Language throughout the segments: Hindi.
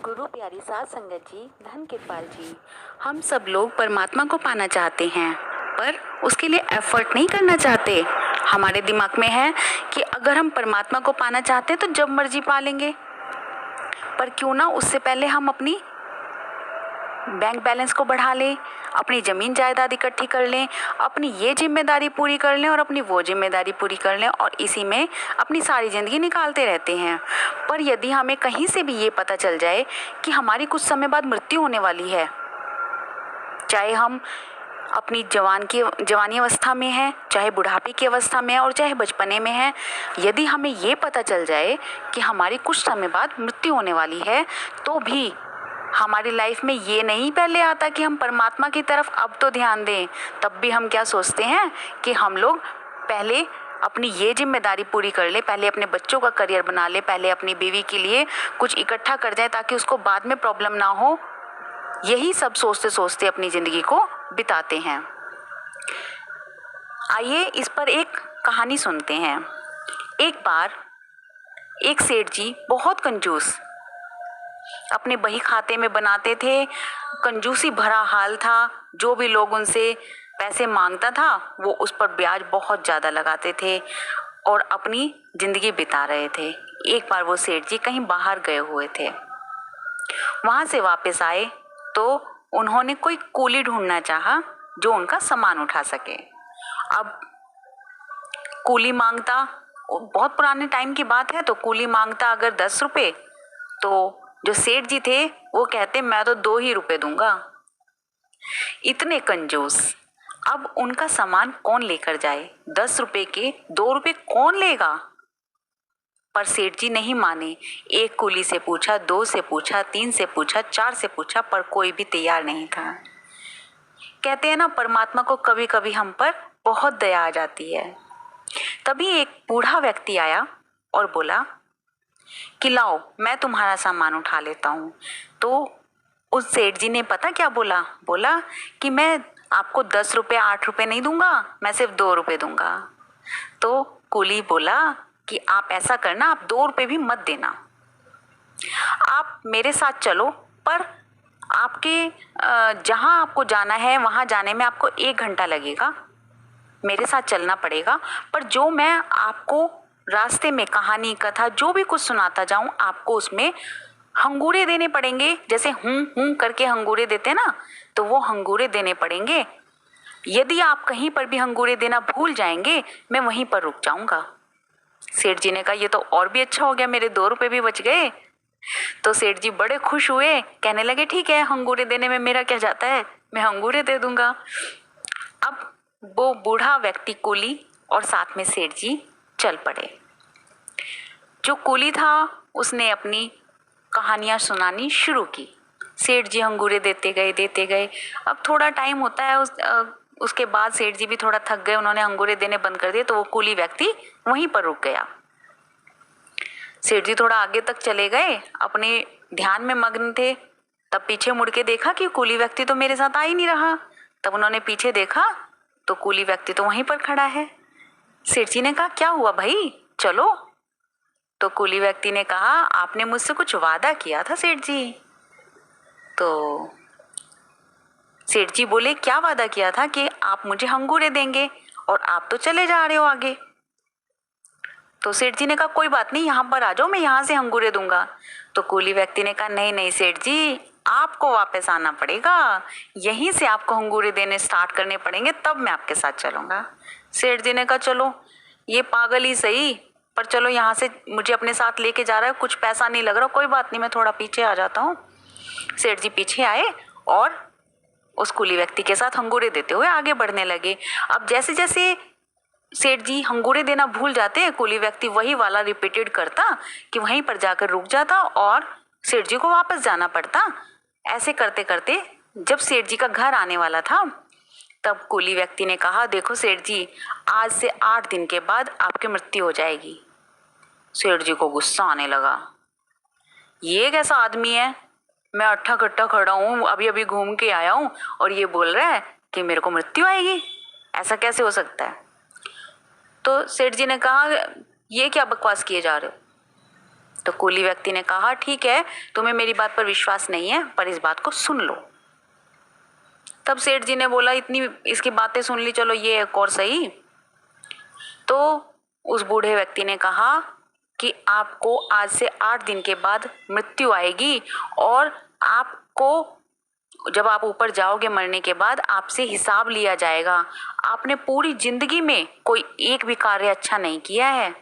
गुरु प्यारी साध संगत जी, धन कृपाल जी, हम सब लोग परमात्मा को पाना चाहते हैं पर उसके लिए एफर्ट नहीं करना चाहते। हमारे दिमाग में है कि अगर हम परमात्मा को पाना चाहते हैं तो जब मर्जी पा लेंगे, पर क्यों ना उससे पहले हम अपनी बैंक बैलेंस को बढ़ा लें, अपनी ज़मीन जायदाद इकट्ठी कर लें, अपनी ये जिम्मेदारी पूरी कर लें और अपनी वो जिम्मेदारी पूरी कर लें और इसी में अपनी सारी ज़िंदगी निकालते रहते हैं। पर यदि हमें कहीं से भी ये पता चल जाए कि हमारी कुछ समय बाद मृत्यु होने वाली है, चाहे हम अपनी जवानी अवस्था में हैं, चाहे बुढ़ापे की अवस्था में है और चाहे बचपने में है, यदि हमें ये पता चल जाए कि हमारी कुछ समय बाद मृत्यु होने वाली है, तो भी हमारी लाइफ में ये नहीं पहले आता कि हम परमात्मा की तरफ अब तो ध्यान दें। तब भी हम क्या सोचते हैं कि हम लोग पहले अपनी ये जिम्मेदारी पूरी कर ले, पहले अपने बच्चों का करियर बना ले, पहले अपनी बीवी के लिए कुछ इकट्ठा कर जाए ताकि उसको बाद में प्रॉब्लम ना हो। यही सब सोचते सोचते अपनी ज़िंदगी को बिताते हैं। आइए इस पर एक कहानी सुनते हैं। एक बार एक सेठ जी बहुत कंजूस अपने बही खाते में बनाते थे, कंजूसी भरा हाल था। जो भी लोग उनसे पैसे मांगता था वो उस पर ब्याज बहुत ज़्यादा लगाते थे और अपनी ज़िंदगी बिता रहे थे। एक बार वो सेठ जी कहीं बाहर गए हुए थे, वहाँ से वापस आए तो उन्होंने कोई कूली ढूंढना चाहा जो उनका सामान उठा सके। अब कूली मांगता, बहुत पुराने टाइम की बात है, तो कूली मांगता अगर 10 रुपये, तो जो सेठ जी थे वो कहते मैं तो 2 ही रुपये दूंगा। इतने कंजूस। अब उनका सामान कौन लेकर जाए? 10 रुपये के 2 रुपये कौन लेगा? पर सेठ जी नहीं माने। एक कूली से पूछा, 2 से पूछा, 3 से पूछा, 4 से पूछा, पर कोई भी तैयार नहीं था। कहते हैं ना, परमात्मा को कभी कभी हम पर बहुत दया आ जाती है। तभी एक बूढ़ा व्यक्ति आया और बोला कि लाओ मैं तुम्हारा सामान उठा लेता हूँ। तो उस सेठ जी ने पता क्या बोला? बोला कि मैं आपको 10 रुपये 8 रुपये नहीं दूंगा, मैं सिर्फ 2 रुपये दूंगा। तो कूली बोला कि आप ऐसा करना, आप 2 रुपये भी मत देना, आप मेरे साथ चलो, पर आपके जहाँ आपको जाना है वहाँ जाने में आपको 1 घंटा लगेगा, मेरे साथ चलना पड़ेगा। पर जो मैं आपको रास्ते में कहानी कथा जो भी कुछ सुनाता जाऊं, आपको उसमें हंगूरे देने पड़ेंगे। जैसे हूं करके हंगूरे देते हैं ना, तो वो हंगूरे देने पड़ेंगे। यदि आप कहीं पर भी हंगूरे देना भूल जाएंगे, मैं वहीं पर रुक जाऊंगा। सेठ जी ने कहा ये तो और भी अच्छा हो गया, मेरे 2 रुपये भी बच गए। तो सेठ जी बड़े खुश हुए, कहने लगे ठीक है, हंगूरे देने में मेरा क्या जाता है, मैं हंगूरे दे दूंगा। अब वो बूढ़ा व्यक्ति कूली और साथ में सेठ जी चल पड़े। जो कूली था उसने अपनी कहानियाँ सुनानी शुरू की। सेठ जी अंगूरे देते गए। अब थोड़ा टाइम होता है, उसके बाद सेठ जी भी थोड़ा थक गए, उन्होंने अंगूरे देने बंद कर दिए, तो वो कूली व्यक्ति वहीं पर रुक गया। सेठ जी थोड़ा आगे तक चले गए, अपने ध्यान में मग्न थे। तब पीछे मुड़ के देखा कि कूली व्यक्ति तो मेरे साथ आ ही नहीं रहा। तब उन्होंने पीछे देखा तो कूली व्यक्ति तो वहीं पर खड़ा है। सेठ जी ने कहा क्या हुआ भाई, चलो। तो कूली व्यक्ति ने कहा आपने मुझसे कुछ वादा किया था सेठ जी। तो सेठ जी बोले क्या वादा किया था? कि आप मुझे अंगूरे देंगे, और आप तो चले जा रहे हो आगे। तो सेठ जी ने कहा कोई बात नहीं, यहाँ पर आ जाओ, मैं यहाँ से अंगूरे दूंगा। तो कूली व्यक्ति ने कहा नहीं नहीं सेठ जी, आपको वापस आना पड़ेगा, यहीं से आपको अंगूरे देने स्टार्ट करने पड़ेंगे, तब मैं आपके साथ चलूंगा। सेठ जी ने कहा चलो ये पागल ही सही, पर चलो यहाँ से मुझे अपने साथ लेके जा रहा है, कुछ पैसा नहीं लग रहा, कोई बात नहीं मैं थोड़ा पीछे आ जाता हूँ। सेठ जी पीछे आए और उस कूली व्यक्ति के साथ अंगूरे देते हुए आगे बढ़ने लगे। अब जैसे जैसे सेठ जी अंगूरे देना भूल जाते, कूली व्यक्ति वही वाला रिपीटेड करता कि वहीं पर जाकर रुक जाता और सेठ जी को वापस जाना पड़ता। ऐसे करते करते जब सेठ जी का घर आने वाला था, तब कूली व्यक्ति ने कहा देखो सेठ जी, आज से 8 दिन के बाद आपकी मृत्यु हो जाएगी। सेठ जी को गुस्सा आने लगा, ये कैसा आदमी है, मैं अट्ठा कट्टा खड़ा हूँ, अभी अभी घूम के आया हूँ, और ये बोल रहा है कि मेरे को मृत्यु आएगी, ऐसा कैसे हो सकता है। तो सेठ जी ने कहा ये क्या बकवास किए जा रहे हो, तो कूली व्यक्ति ने कहा, ठीक है, तुम्हें मेरी बात पर विश्वास नहीं है, पर इस बात को सुन लो। तब सेठ जी ने बोला, इतनी इसकी बातें सुन ली, चलो ये एक और सही। तो उस बूढ़े व्यक्ति ने कहा कि आपको आज से 8 दिन के बाद मृत्यु आएगी और आपको जब आप ऊपर जाओगे मरने के बाद आपसे हिसाब लिया जाएगा। आपने पूरी जिंदगी में कोई एक भी कार्य अच्छा नहीं किया है,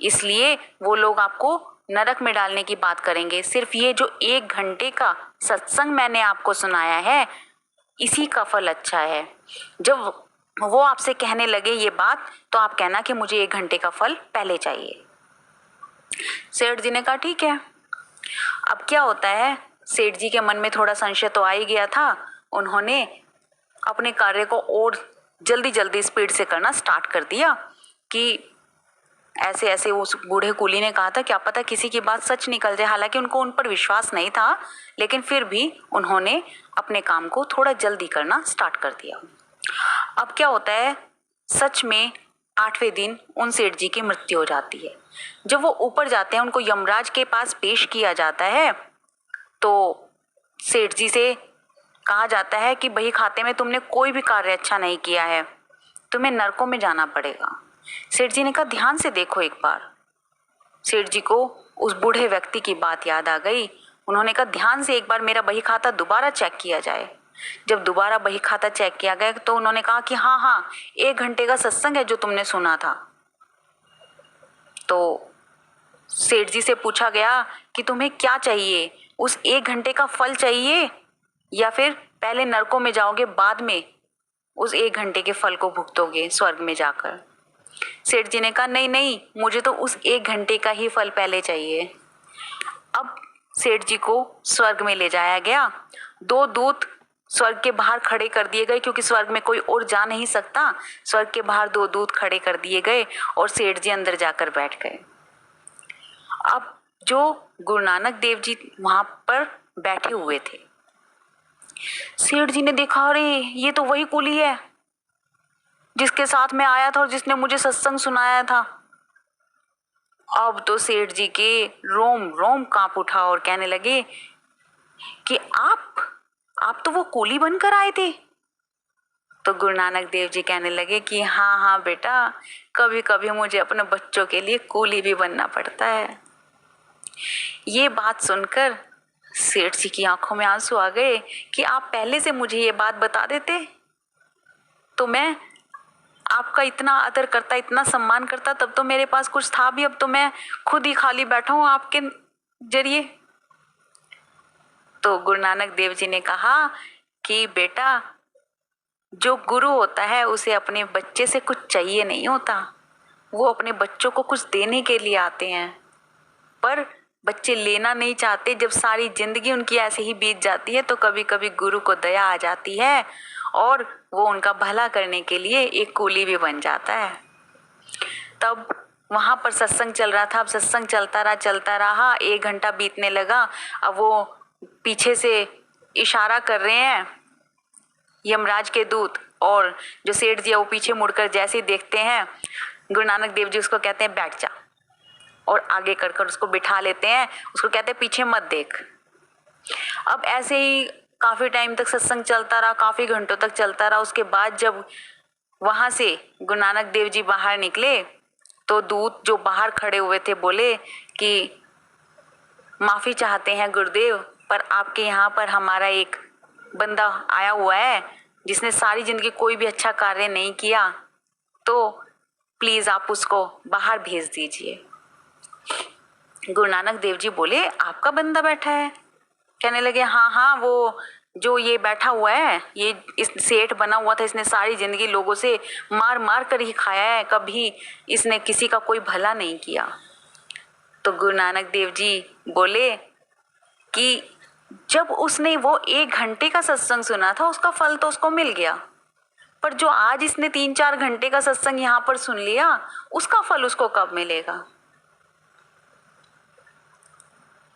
इसलिए वो लोग आपको नरक में डालने की बात करेंगे। सिर्फ ये जो 1 घंटे का सत्संग मैंने आपको सुनाया है, इसी का फल अच्छा है। जब वो आपसे कहने लगे ये बात, तो आप कहना कि मुझे 1 घंटे का फल पहले चाहिए। सेठ जी ने कहा, ठीक है। अब क्या होता है, सेठ जी के मन में थोड़ा संशय तो आ ही गया था। उन्होंने अपने कार्य को और जल्दी जल्दी स्पीड से करना स्टार्ट कर दिया कि ऐसे ऐसे उस बूढ़े कूली ने कहा था, क्या पता किसी की बात सच निकल जाए। हालांकि उनको उन पर विश्वास नहीं था, लेकिन फिर भी उन्होंने अपने काम को थोड़ा जल्दी करना स्टार्ट कर दिया। अब क्या होता है, सच में 8वें दिन उन सेठ जी की मृत्यु हो जाती है। जब वो ऊपर जाते हैं, उनको यमराज के पास पेश किया जाता है, तो सेठ जी से कहा जाता है कि बही खाते में तुमने कोई भी कार्य अच्छा नहीं किया है, तुम्हें नरकों में जाना पड़ेगा। सेठ जी ने कहा, ध्यान से देखो एक बार। सेठ जी को उस बूढ़े व्यक्ति की बात याद आ गई। उन्होंने कहा, ध्यान से एक बार मेरा बही खाता दोबारा चेक किया जाए। जब दोबारा बही खाता चेक किया गया तो उन्होंने कहा कि हाँ हाँ, 1 घंटे का सत्संग है जो तुमने सुना था। तो सेठ जी से पूछा गया कि तुम्हें क्या चाहिए, उस 1 घंटे का फल चाहिए या फिर पहले नरकों में जाओगे, बाद में उस 1 घंटे के फल को भुगतोगे स्वर्ग में जाकर। सेठ जी ने कहा, नहीं नहीं, मुझे तो उस 1 घंटे का ही फल पहले चाहिए। अब सेठ जी को स्वर्ग में ले जाया गया। 2 दूत स्वर्ग के बाहर खड़े कर दिए गए, क्योंकि स्वर्ग में कोई और जा नहीं सकता। स्वर्ग के बाहर 2 दूत खड़े कर दिए गए और सेठ जी अंदर जाकर बैठ गए। अब जो गुरु नानक देव जी वहां पर बैठे हुए थे, सेठ जी ने देखा, अरे ये तो वही कूली है जिसके साथ मैं आया था और जिसने मुझे सत्संग सुनाया था। अब तो सेठ जी के रोम रोम कांप उठा और कहने लगे कि आप तो वो कूली बनकर आए थे। तो गुरु नानक देव जी कहने लगे कि हाँ हाँ बेटा, कभी कभी मुझे अपने बच्चों के लिए कूली भी बनना पड़ता है। ये बात सुनकर सेठ जी की आंखों में आंसू आ गए कि आप पहले से मुझे ये बात बता देते तो मैं आपका इतना आदर करता, इतना सम्मान करता, तब तो मेरे पास कुछ था भी। अब तो मैं खुद ही खाली बैठा हूं आपके जरिए। तो गुरु नानक देव जी ने कहा कि बेटा, जो गुरु होता है उसे अपने बच्चे से कुछ चाहिए नहीं होता, वो अपने बच्चों को कुछ देने के लिए आते हैं। पर बच्चे लेना नहीं चाहते। जब सारी जिंदगी उनकी ऐसे ही बीत जाती है तो कभी कभी गुरु को दया आ जाती है और वो उनका भला करने के लिए एक कूली भी बन जाता है। तब वहां पर सत्संग चल रहा था। अब सत्संग चलता रहा, 1 घंटा बीतने लगा। अब वो पीछे से इशारा कर रहे हैं यमराज के दूत, और जो सेठ जी है वो पीछे मुड़कर जैसे ही देखते हैं, गुरु नानक देव जी उसको कहते हैं बैठ जा, और आगे कर उसको बिठा लेते हैं। उसको कहते हैं पीछे मत देख। अब ऐसे ही काफी टाइम तक सत्संग चलता रहा, काफी घंटों तक चलता रहा। उसके बाद जब वहां से गुरु नानक देव जी बाहर निकले तो दूत जो बाहर खड़े हुए थे बोले कि माफी चाहते हैं गुरुदेव, पर आपके यहाँ पर हमारा एक बंदा आया हुआ है जिसने सारी जिंदगी कोई भी अच्छा कार्य नहीं किया, तो प्लीज आप उसको बाहर भेज दीजिए। गुरु नानक देव जी बोले, आपका बंदा बैठा है? कहने लगे, हाँ हाँ, वो जो ये बैठा हुआ है, ये इस सेठ बना हुआ था, इसने सारी जिंदगी लोगों से मार मार कर ही खाया है, कभी इसने किसी का कोई भला नहीं किया। तो गुरु नानक देव जी बोले कि जब उसने वो 1 घंटे का सत्संग सुना था उसका फल तो उसको मिल गया, पर जो आज इसने 3-4 घंटे का सत्संग यहाँ पर सुन लिया उसका फल उसको कब मिलेगा।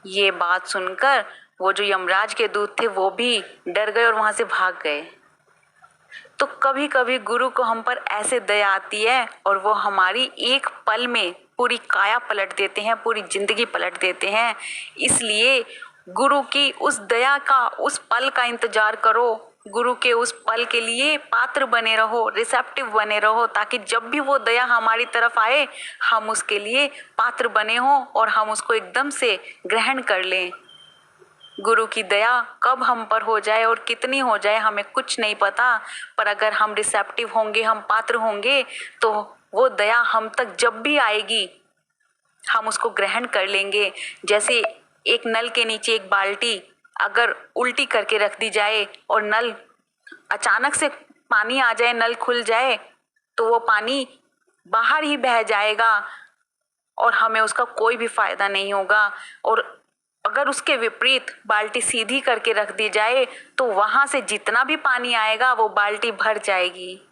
ये बात सुनकर वो जो यमराज के दूत थे वो भी डर गए और वहां से भाग गए। तो कभी कभी गुरु को हम पर ऐसे दया आती है और वो हमारी एक पल में पूरी काया पलट देते हैं, पूरी जिंदगी पलट देते हैं। इसलिए गुरु की उस दया का, उस पल का इंतजार करो, गुरु के उस पल के लिए पात्र बने रहो, रिसेप्टिव बने रहो, ताकि जब भी वो दया हमारी तरफ आए हम उसके लिए पात्र बने हों और हम उसको एकदम से ग्रहण कर लें। गुरु की दया कब हम पर हो जाए और कितनी हो जाए हमें कुछ नहीं पता, पर अगर हम रिसेप्टिव होंगे, हम पात्र होंगे, तो वो दया हम तक जब भी आएगी हम उसको ग्रहण कर लेंगे। जैसे एक नल के नीचे एक बाल्टी अगर उल्टी करके रख दी जाए और नल अचानक से पानी आ जाए, नल खुल जाए, तो वो पानी बाहर ही बह जाएगा और हमें उसका कोई भी फायदा नहीं होगा। और अगर उसके विपरीत बाल्टी सीधी करके रख दी जाए तो वहां से जितना भी पानी आएगा वो बाल्टी भर जाएगी।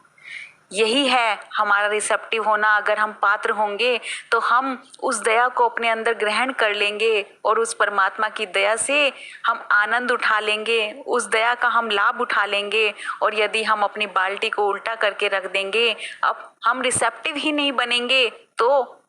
यही है हमारा रिसेप्टिव होना। अगर हम पात्र होंगे तो हम उस दया को अपने अंदर ग्रहण कर लेंगे और उस परमात्मा की दया से हम आनंद उठा लेंगे, उस दया का हम लाभ उठा लेंगे। और यदि हम अपनी बाल्टी को उल्टा करके रख देंगे, अब हम रिसेप्टिव ही नहीं बनेंगे, तो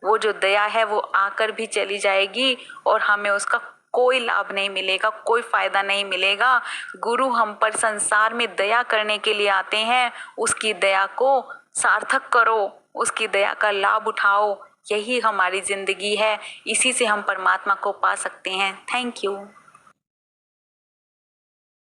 वो जो दया है वो आकर भी चली जाएगी और हमें उसका कोई लाभ नहीं मिलेगा, कोई फायदा नहीं मिलेगा। गुरु हम पर संसार में दया करने के लिए आते हैं, उसकी दया को सार्थक करो, उसकी दया का लाभ उठाओ। यही हमारी जिंदगी है, इसी से हम परमात्मा को पा सकते हैं। Thank you.